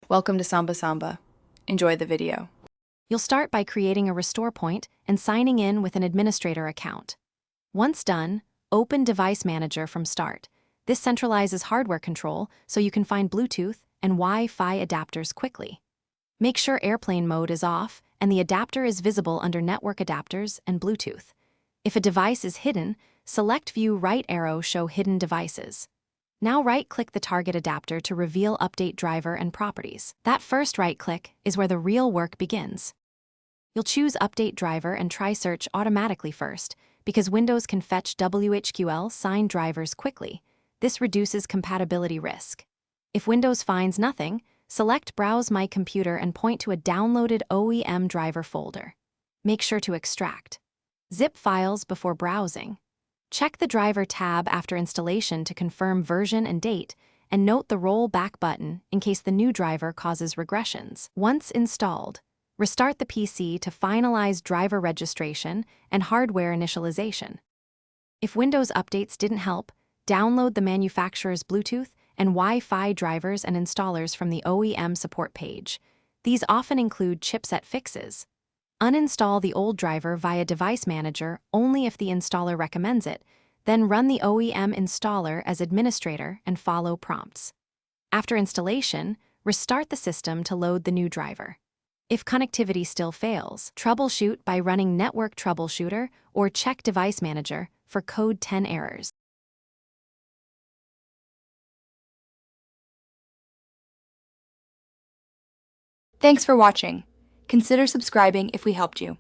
Welcome to Samba Samba. Enjoy the video. You'll start by creating a restore point and signing in with an administrator account. Once done, open Device Manager from Start. This centralizes hardware control so you can find Bluetooth and Wi-Fi adapters quickly. Make sure airplane mode is off and the adapter is visible under Network Adapters and Bluetooth. If a device is hidden, select View right arrow Show Hidden Devices. Now right-click the target adapter to reveal Update Driver and Properties. That first right-click is where the real work begins. You'll choose Update Driver and try Search automatically first, because Windows can fetch WHQL signed drivers quickly. This reduces compatibility risk. If Windows finds nothing, select Browse My Computer and point to a downloaded OEM driver folder. Make sure to extract. Zip files before browsing. Check the Driver tab after installation to confirm version and date, and note the Roll Back button in case the new driver causes regressions. Once installed, restart the PC to finalize driver registration and hardware initialization. If Windows updates didn't help, download the manufacturer's Bluetooth and Wi-Fi drivers and installers from the OEM support page. These often include chipset fixes. Uninstall the old driver via Device Manager only if the installer recommends it, then run the OEM installer as administrator and follow prompts. After installation, restart the system to load the new driver. If connectivity still fails, troubleshoot by running Network Troubleshooter or check Device Manager for code 10 errors. Thanks for watching. Consider subscribing if we helped you.